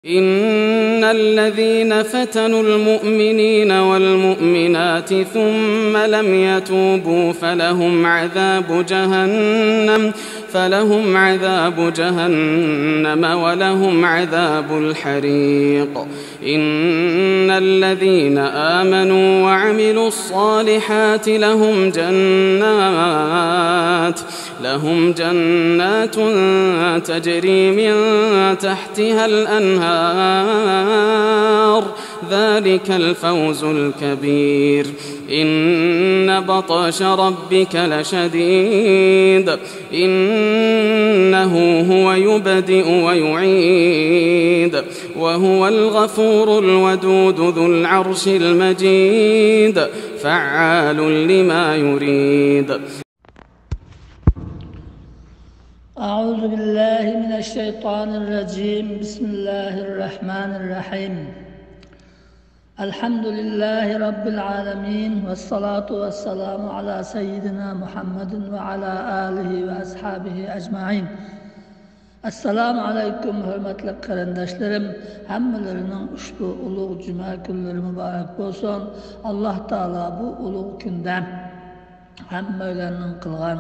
إن الذين فتنوا المؤمنين والمؤمنات ثم لم يتوبوا فلهم عذاب جهنم ولهم عذاب الحريق. إن الذين آمنوا وعملوا الصالحات لهم جنات تجري من تحتها الأنهار ذلك الفوز الكبير. إن بطش ربك لشديد إنه هو يبدئ ويعيد وهو الغفور الودود ذو العرش المجيد فعال لما يريد. أعوذ بالله من الشيطان الرجيم. بسم الله الرحمن الرحيم. الحمد لله رب العالمين والصلاة والسلام على سيدنا محمد وعلى آله وأصحابه أجمعين. Assalamu alaikum hürmetli karendaşlarım. Hammelerinin ushbu ulug' cuma kunlari muborak bo'lsin. Alloh taolo bu ulug' kunda hammalarning qilgan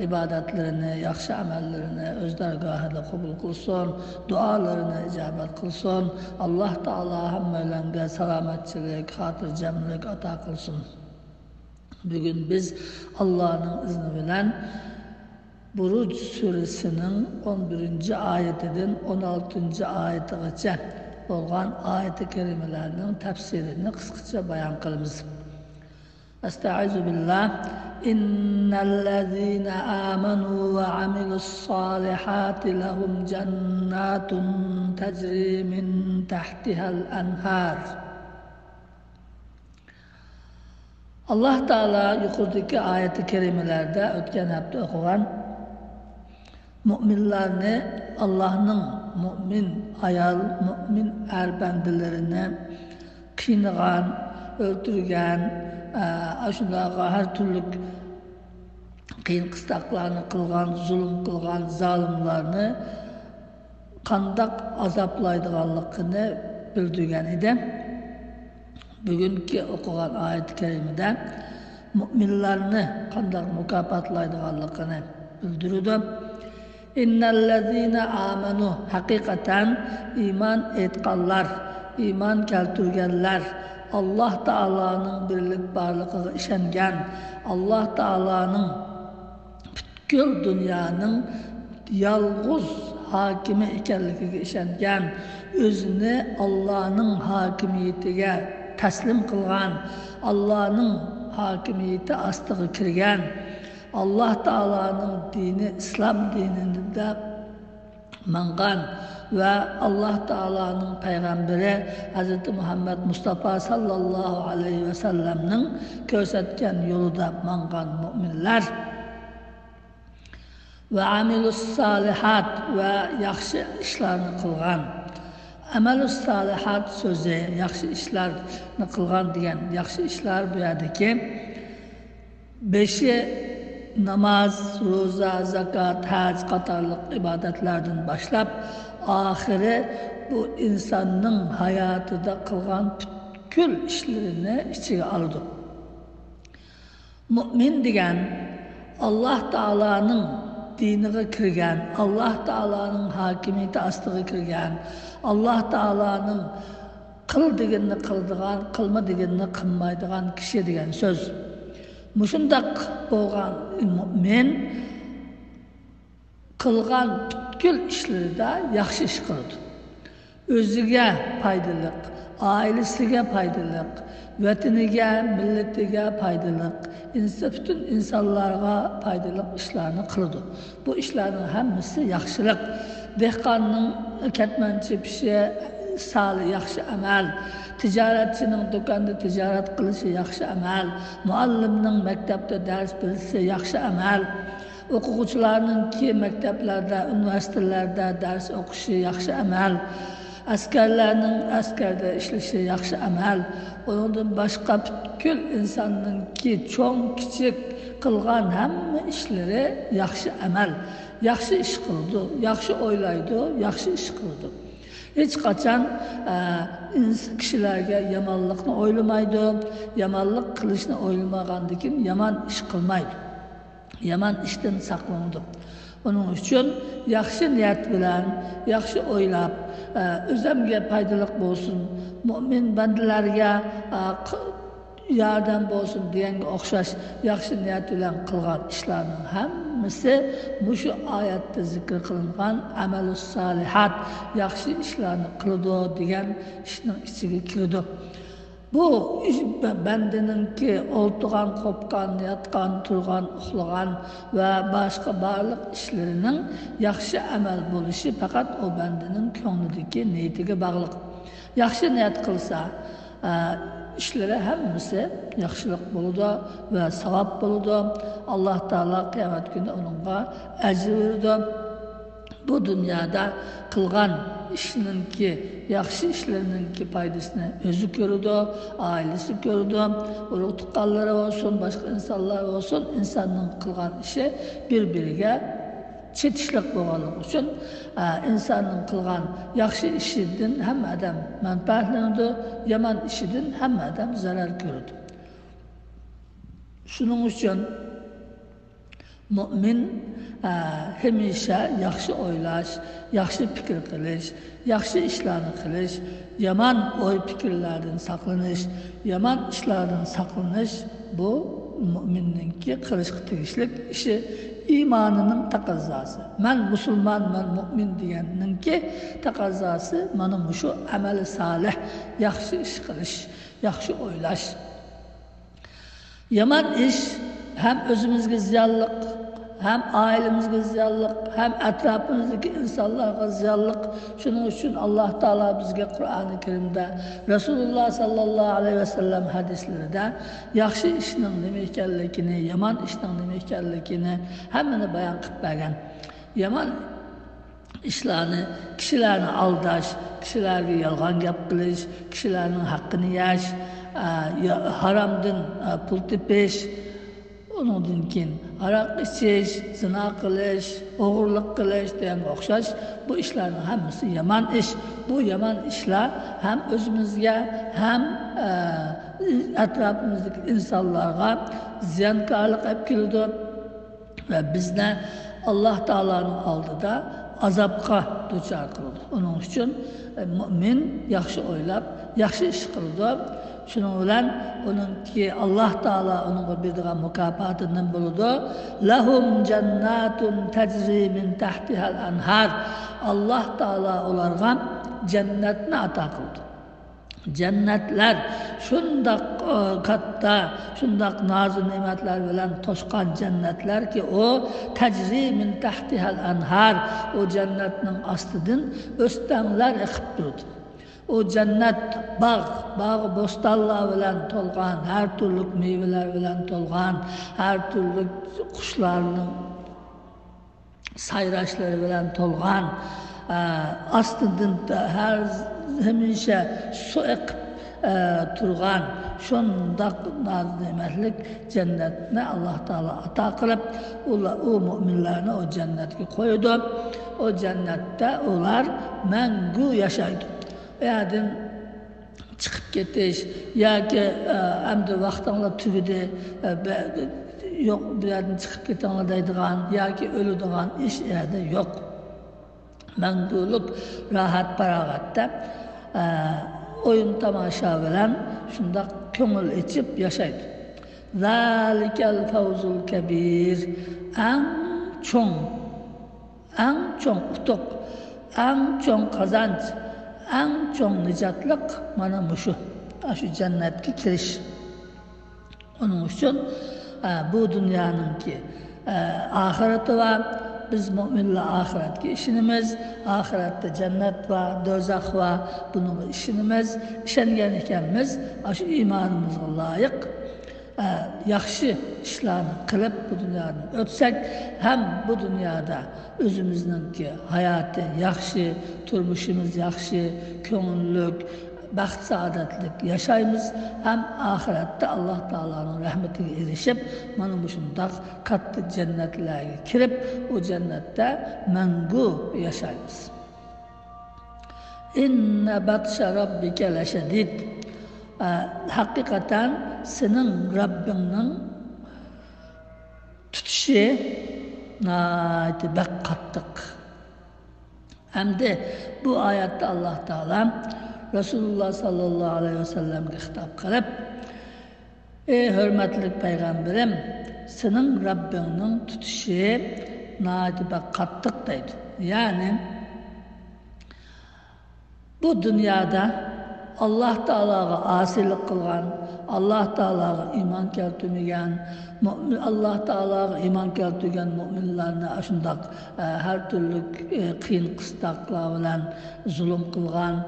ibodatlarini, yaxshi amallarini o'z dargohida qabul qilsin, duolarini ijobat qilsin. Alloh taolo hammalarga salomatchilik, xotirjamlik ato qilsin. Bugun biz Allohning izni bilan Buruj suresinin 11. ayetinden 16. ayetigacha bo'lgan ayet-i kerimelerinin tefsirini kısaca bayan qilamiz. Estaizu billah. İnnellezîne âmenû ve amilussâlihâti lehum cennâtun tecrî min tahtihal enhâr. Allah Teala yukarıdaki ayet-i kerimelerde ötken hafta okuyan müminlerini Allah'ın mümin ayal, mümin erbendilerini kıyınğan, öldürgen, aşındağı her türlü kıyın kıstaklarını kılgan, zulüm kılgan zalimlerini kandak azaplaydıganlıkını bildirgen idi. Bugünkü okugan ayet-i kerimede müminlerini kandak mükafatlaydıganlıkını bildirdi. İnnellezîne âmenû hakikaten iman etkanlar, iman keltirgenler, Allah Teala'nın birlik barlığına işengen, Allah Teala'nın bütün dünyanın yalğız hakimi ekenligiga işengen, özünü Allah'ın hakimiyetiga teslim kılgan, Allah'ın hakimiyeti astığı kirgen, Allah Teala'nın dini, İslam dininde mangan ve Allah Teala'nın peygamberi Hz. Muhammed Mustafa sallallahu aleyhi ve sellem'nin gösterken yolunda mangan müminler ve amilus salihat ve yaxşı işlerini kılgan. Amelus salihat sözü, yaxşı işlerini kılgan diyen yaxşı işler bu yerdeki 5'i namaz, roza, zakat, hac qatarlıq ibadetlerden başlap, ahire bu insanın hayatıda kılgan bütün işlerini içine aldı. Mümin degen Allah Teala'nın dinine kirgen, Allah Teala'nın hakimiyeti astığı kirgen, Allah Teala'nın kıl degenini kıldıgan, kılma degenini kılmaydıgan kişi degen söz. Muşundak bolgan mümin kılgan bütün işleri de yaxşı iş kıldı. Özüge paydılık, ailesiga paydılık, vataniga, milletiga paydılık, bütün insanlarga paydılık işlerini kıldı. Bu işlerin hemmisi yaxşılık. Dehqanның ketmençi pişi, sali yaxşı amel, ticaretçinin dükkanda ticaret kılışı yaxşı amel, muallimning mektepte ders bilisi yaxşı amel, o'quvchilarning ki maktablarda, üniversitelerde ders o'qishi yaxshi amal, askarlarning askarda ishlashi yaxshi amal, undan boshqa butkul insonning ki cho'ng kichik qilgan hamma ishlari yaxshi amal, yaxshi ish qildi, yaxshi o'ylaydi, yaxshi ish qildi. Hech qachon kishilarga yomonlikni o'ylamaydi, yomonlik qilishni o'ylamagandan keyin yomon ish qilmaydi. Yomon ishdan saqlanadi. Onun uchun yaxshi niyat bilan, yaxshi o'ylab, o'zimga foydali bo'lsin, mo'min bandalarga yordam bo'lsin deganga o'xshash yaxshi niyat bilan qilgan ishlarning hammasi mushu oyatda zikr qilingan amalus solihat, yaxshi ishlarni qiladi degan ishning ichiga kiradi. Bu bandaninki o'ltirgan, qopgan, yotgan, turgan, uxlagan va boshqa barliq ishlarining yaxshi amal bo'lishi faqat o bandaning ko'nglidagi niyatiga bog'liq. Yaxshi niyat qilsa, ishlari hammasi yaxshilik bo'ladi va savob bo'ladi. Alloh taolo qiyomat kuni uningga ajr beradi. Bu dunyoda qilgan ishninki, yaxshi ishlarininki foydasini o'zi ko'radi, oilasi ko'radi, urug' tuqqanlari bo'lsin, boshqa insonlar bo'lsin, insonning qilgan ishi bir-biriga chetishlik bo'lganligi uchun insonning qilgan yaxshi ishidan hamma odam manfaatlanadi, yomon ishidan hamma odam zarar ko'radi. Shuning uchun mo'min hamisha yaxshi o'ylash, yaxshi fikr qilish, yaxshi ishlarni qilish, yomon o'y fikrlardan saqlanish, yomon ishlardan saqlanish bu mo'minningki qilishga tegishli ishi, iymonining taqozosi. Men musulmon, men mo'min deganninki taqozosi mana shu amali solih, yaxshi ish qilish, yaxshi o'ylash. Yomon ish hem özümüzge ziyarlık, hem ailemizge ziyarlık, hem etrafımızdaki insanlarga ziyarlık. Şunun için Allah Teala bizge Kur'an-ı Kerim'de, Resulullah sallallahu aleyhi ve sellem hadislerinde yaxşı işinin demekenlikini, yaman işinin demekenlikini hemini bayan kıp bergen. Yaman işlerini, kişilerini aldaş, kişilerge yalgan gap qilish, kişilerinin hakkını yaş, haramdan pul tepish, ondan keyin aroq ichish, zina qilish, o'g'irlik qilish degan o'xshash bu ishlarning hammasi yomon ish. Bu yomon ishlar ham o'zimizga, ham atrofimizdagi insonlarga ziyonkorlik olib keladi va bizni Alloh taoloning oldida azobga duchor qiladi. Onun uchun mo'min yaxshi o'ylab, yaxshi ish qiladi. Şunun bilan onunki Allah Taala onunga berdiğen mükafatından buludu. Lahum cennatun tecri min tahtihal anhar. Allah Taala onlarga cennetni ata kıldı. Cennetler şundak katta, şundak nazı nimetler bilen toşkan cennetler ki o tecri min tahtihal anhar. O cennetinin astıdın östenler ekip durdu. O cennet bağ bostanlar bilen tolgan, her türlü meyveler bilen tolgan, her türlü kuşların sayraşları bilen tolgan, aslında her hemişe su ekip turgan, şundak nimetlik cennetine Allah Teala ata kılıp, o müminlerine o cennetki koydu. O cennette onlar mengu yaşaydı. Eğer çıkıp getiş, ya ki emdi vaxtınla tügüdü, yok bir yerden çıkıp getenle deydiğen, ya ki ölüdüğen iş yerde yok. Menguluk, rahat, paragatta, oyun tamaşa bilen şunda köngül içip yaşaydı. Zalikel fawzul kebir, en çok utuk, en çok kazanç, en çok nicatlık mana muşu, şu cennetki kiriş. Onun için bu dünyanın ki ahireti var, biz müminler ahiretki işinimiz, ahirette cennet var, dozak var, bunun işinimiz, işengen ikenimiz, şu imanımıza layık, yaxşı işlerini kılıp bu dünyadan ötsek, hem bu dünyada özümüzdeki hayatı yaxşı, turmuşumuz yaxşı, köngüllük, baxt saadetlik yaşayımız, hem ahirette Allah Teala'nın rahmetine erişip, mana bu şundak katlı cennetlerine kirip, o cennette mengu yaşayımız. İnne batşa rabbike leşedid. Hakikaten senin Rabbinin tutuşu bek kattık. Hem de bu ayette Allah Teala Resulullah sallallahu aleyhi ve sellem'e hitap kılıp ey hürmetli peygamberim senin Rabbinin tutuşu bek kattık deydi. Yani bu dünyada Allah Teala'ya asilik kılgan, Allah Teala'ya iman keltürmegen, Allah Teala'ya iman keltürgen müminlerine aşındak her türlü kıyın kıstakla bilen zulüm kılgan,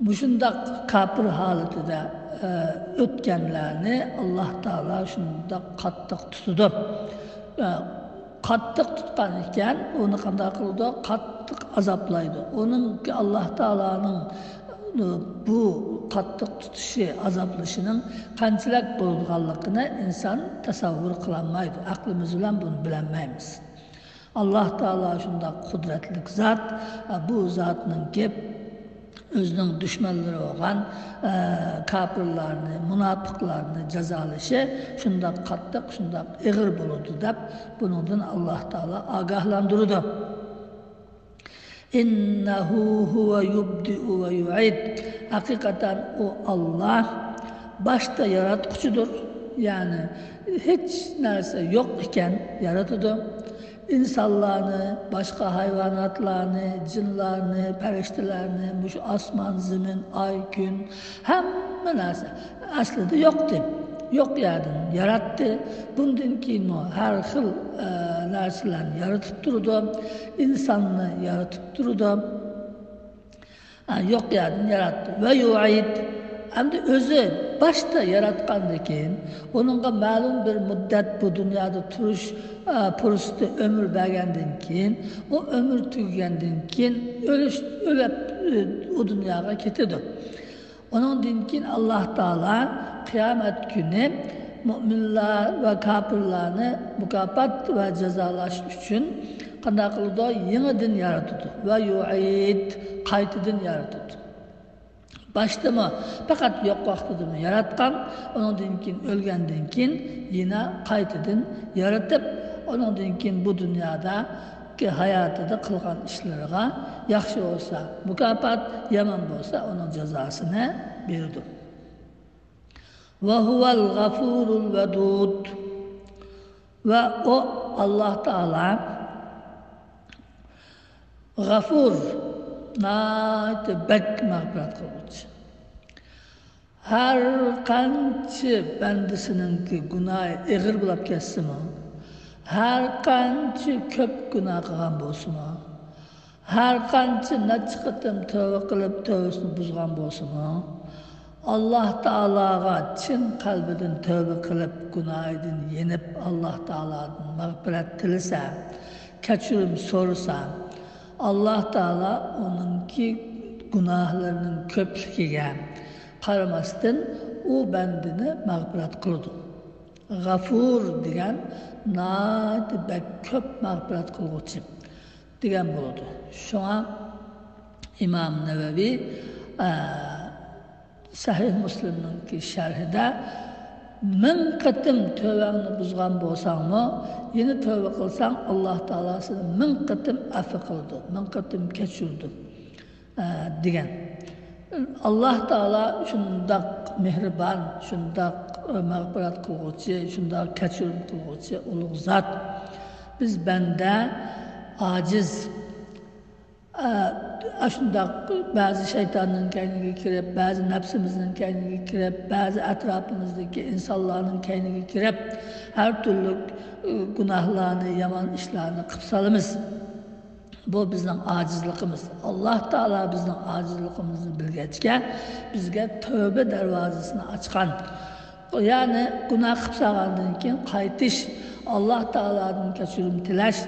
muşundak kapır halıtıda ötkenlerini Allah Teala şundak kattık tutudu. Kattık tutkan iken onu kanday kıldı, kattık azaplaydı. Onun ki Allah Teala'nın bu kattık tutuşu azaplışının kançılak bulduğallıkını insan tasavvur kılamaydı. Aklımızla bunu bilemeyimiz. Allah Teala şunda kudretlik zat, bu zatının gep özünün düşmanları olan kapırlarını, münafıklarını cezalışı şunda kattık, şunda ağır buludu deyip bunun Allah Teala agahlandırdı. İnnehu huve yubdi'u ve yu'id. Hakikaten o Allah başta yaratıcıdır. Yani hiç neresi yok iken yaratıdı. İnsanlarını, başka hayvanatlarını, cinlerini, periştelerini, asman, zemin, ay, gün, hemen neresi aslında yoktu. Yok yani yarattı. Bundan ki her hıl narsalarni yaratıp durdu. İnsanını yaratıp durdu. Yok yani yarattı. Ve yu'id. Hem de özü başta yaratkandıkken, onunla malum bir müddet bu dünyada turuş pürüstü ömür vergenden keyin, o ömür tügenden keyin ölüp o dünyaya ketedi. Onun dinkin Allah Teala kıyamet günü müminler ve kafirlerini mükafat ve cezalaş için kanday kıldı yeniden yaratıdı ve yu'id kaytıdan yaratıdı. Başta mı? Fakat yok vaxtıdır mı yaratkan, onun dinkin ölgenden keyin yine kaytıdan yaratıp, onun dinkin bu dünyada ki hayatıda kılgan işlerine yaxşı olsa mükafat, yaman olsa onun cezasını verdi. Ve huvel gafurul vedud. Ve o Allah Teala gafur bek mağfiret kılmış. Her kançı bendisinin ki günahı ağır bulup kesse mi? Her kançı köp günah kılgan bolsun mu? Her kançı neçe kıtım tövbe kılıp tövbesini buzgan bolsun mu? Allah Teala'ga çin kalbiden tövbe kılıp günahıdan yenip Allah Teala'dan mağfiret tilese, keçirim sorsa, Allah Teala onunki günahlarının köplüğüne karamasdan o bendini mağfiret kıldı. Gafur diyen bek köp mağfiret kılgıcı diyen buldu. Şu an İmam Nevevi Sahih Müslim'in ki şerhide min kıtım tövbeni buzgan bolsan mı, yeni tövbe kılsan Allah Teala seni min kıtım affı kıldı, min kıtım keçirdi diyen. Allah Teala şundak mehriban, şundak mağfiret kılgıcı, şundak keçirim kılgıcı uluğ zat. Biz bende aciz, şundak bazı şeytanın kendine girip, bazı nefsimizin kendine girip, bazı etrafımızdaki insanların kendine girip, her türlü günahlarını, yaman işlerini kıpsalımız. Bu bizden acizliğimiz. Allah Teala bizden acizliğimizi bilgeçken, bizge tövbe dervazasını açkan. Yani günah kıpsağından keyin qaytish, Allah Teala'dan keçirim tilash,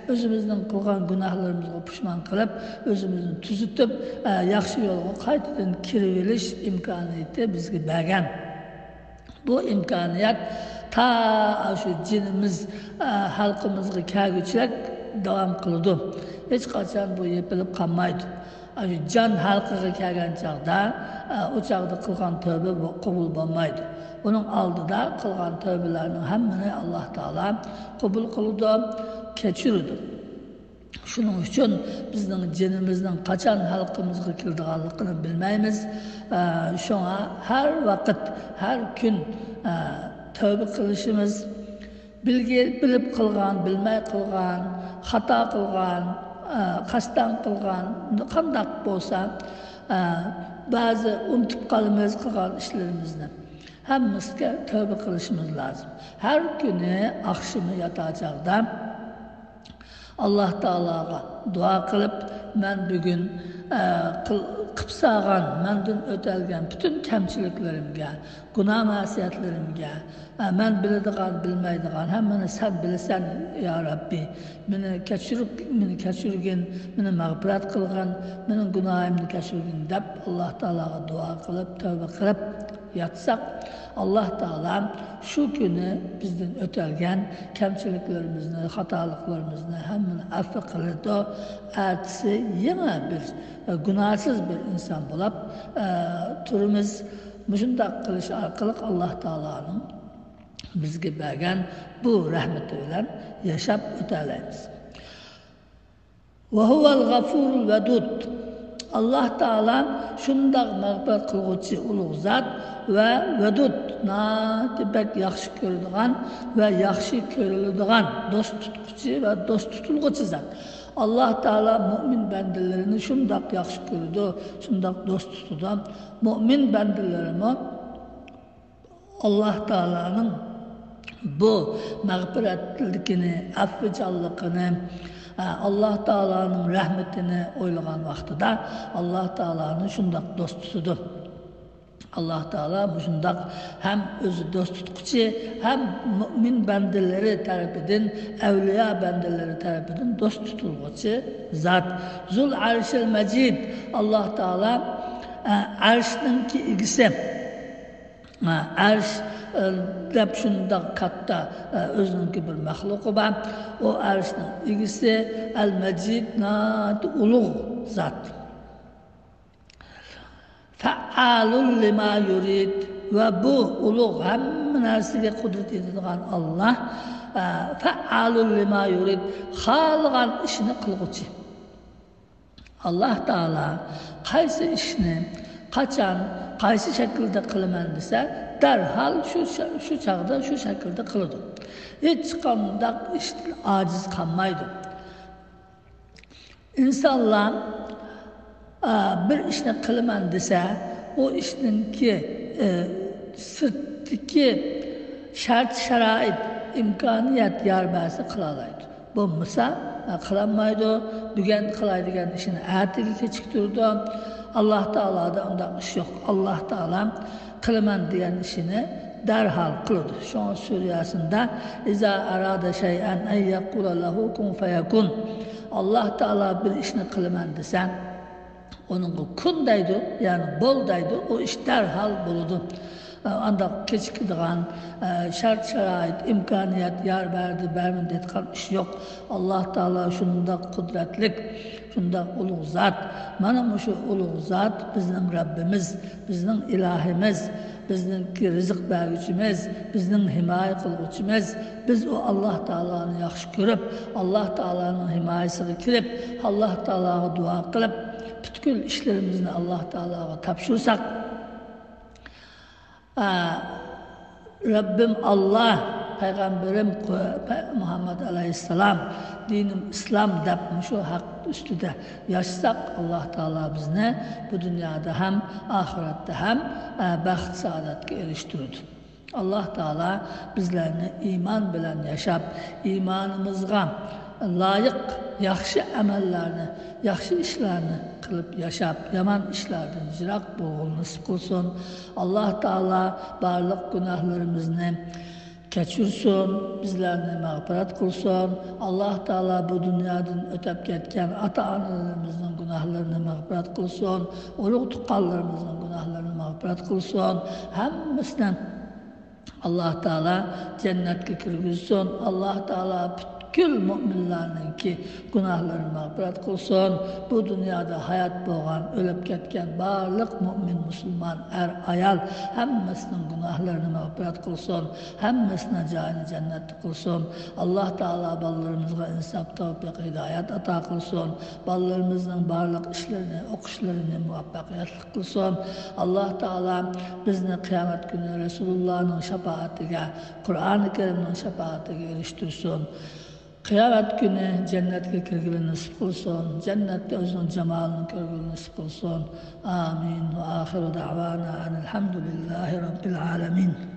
özümüzden kılgan günahlarımızı pişman kılıp, özümüzden tüzütüp, yaxşı yolga qaytadan kirivelish imkaniyeti bizge bergen. Bu imkaniyet ta şu cinimiz, halkımızga kelgüçlek devam kıldı. Hiç kaçan bu yapılıp kalmaydı. can halqiga kelgan chaqda o chaqda qilgan tövbe qabul bo'lmaydi. Bunun aldıda qilgan tövbelerinin hammini Allah Taala qabul qiladi, kechiradi. Şunun için bizning jinimizning qachon xalqimizga kirdiganligini bilmaymiz. Şuna her vaqt, her gün tövbe qilishimiz, bilib qilgan, bilmay qilgan, xato qilgan, qasddan qilgan, qandaq bo'lsa, ba'zi unutib qolamiz qilgan ishlarimizni. Hammasiga tövbe qilishimiz lazım. Her günü akşamı yatacaqda Allah Teala'ga dua qilib, men bugün qıpsağan, menden ötelgen bütün kemçiliklerimge, günah masiyetlerimge, men biladigan, bilmaydigan, hammani sen bilsen ya Rabbi, meni kechirgin, meni mag'firat qilgin, meni günahimni kechirgin deb Allah Teala'ga dua qilib, tövbe qilib yatsak, Allah Teala şu günü bizden ötelgen kemçiliklerimizni, hatalıklarımızı hemmini affı kılırdı. Ertesi yine bir günahsız bir insan bulup turumuz müşündak kılış arkalık Allah Teala'nın bizge bergen bu rahmeti bilen yaşap öteleyimiz. Ve huvel gafurul vedud. Allah Teala şundak mağfiret kılgıcı uluq zat ve vedud bek yaxşı görüldüğün ve yaxşı görüldüğün dost tutkucu ve dost tutulgucu zat. Allah Teala mümin bendelerini şundak yaxşı görüldü, şundak dost tutudu. Mümin bendelerimi Allah Teala'nın bu mağfiretlikini, affıcallıkını, Allah Teala'nın rahmetini oylagan vaxtıda Allah Teala'nın şundak dost tutudu. Allah Teala bu şundak hem özü dost tutkucu hem mümin bendeleri tarafından, evliya bendeleri tarafından dost tutulgucu zat. Zul arşil mecid Allah Teala arşninki ilgisi. Arş deb şundak katta özününki bir mahluku var. O arşning ilgisi el-mecid ulug' zat. Fa'alun lima yurid ve bu ulug' hamma narsaga qudrat etadigan Allah fa'alun lima yurid xohlagan ishni qilguvchi. Allah Taala qaysi ishni qachon qaysi shaklda qilaman desa darhol shu chaqda shu shaklda qiladi. Hech qanday ishdan ojiz qolmaydi. İnsanlar bir ishni qilaman desa, o ishninki sirtdagi shart sharoit, imkoniyat yarbasi qilaoladi. Bo'lmasa qilolmaydi, bugun qiladigan ishini ertaga kechiktirdi. Allah Teala'da ondan ish yo'q. Allah Teala qilaman degan ishini darhol qiladi. Şu surasında iza arada shay'an an yaqula lahu kun fayakun. Allah Teala bir ishni qilaman desa, onun kun deydi, yani bol deydi, o iş derhal buludu. Ancak keçikdiğen şart şarait, imkaniyet, yar verdi, vermedi etkan iş yok. Allah Teala şunda kudretlik, şunda uluğ zat. Mana şu uluğ zat bizim Rabbimiz, bizim ilahimiz, bizim rızık vergücümüz, bizim himaye kılgıcımız. Biz o Allah Teala'nı yaxşı görüp, Allah Teala'nın himayesine kirip, Allah Teala'ya dua kılıp, bütün işlerimizni Allah Teala'ya tapşırsak, Rabbim Allah, Peygamberim Muhammed Aleyhisselam, dinim İslam dep şu hak üstüde yaşsak Allah Teala bizni bu dünyada hem ahirette hem baxt saadetke eriştirir. Allah Teala bizlerini iman bilen yaşap, imanımızga layık yaxşı amellerini, yaxşı işlerini kılıp yaşap, yaman işlerden jirak bulğun nasip kılsın. Allah Teala barlık günahlarımızı keçirsin, bizlerini mağfiret kılsın. Allah Teala bu dünyadan ötep ketken ata-analarımızın günahlarını mağfiret kılsın. Uluq tuqqanlarımızın günahlarını mağfiret kılsın. Hemmisinden Allah Teala cennetke kirgizsin. Allah Teala Kül müminlarninki günahlarını mağfiret kılsın. Bu dünyada hayat boğan, ölüp ketken barlık mümin, Müslüman, er, ayal hemmesinin günahlarını mağfiret kılsın. Hemmesine cani cennet kılsın. Allah Teala ballarımızga insaf, tevfik, hidayet ata kılsın. Ballarımızın barlık işlerini, okuşlarını muvaffakiyetli kılsın. Allah Teala bizni kıyamet günü Resulullah'ın şefaatine, Kur'an-ı Kerim'in şefaatine eriştirsin. Kıyamet günü cennetke kirgili nasip kılsın. Cennette özünün cemalini kirgili nasip kılsın. Amin. Ve ahiru da'vana enelhamdülillahi rabbil alemin.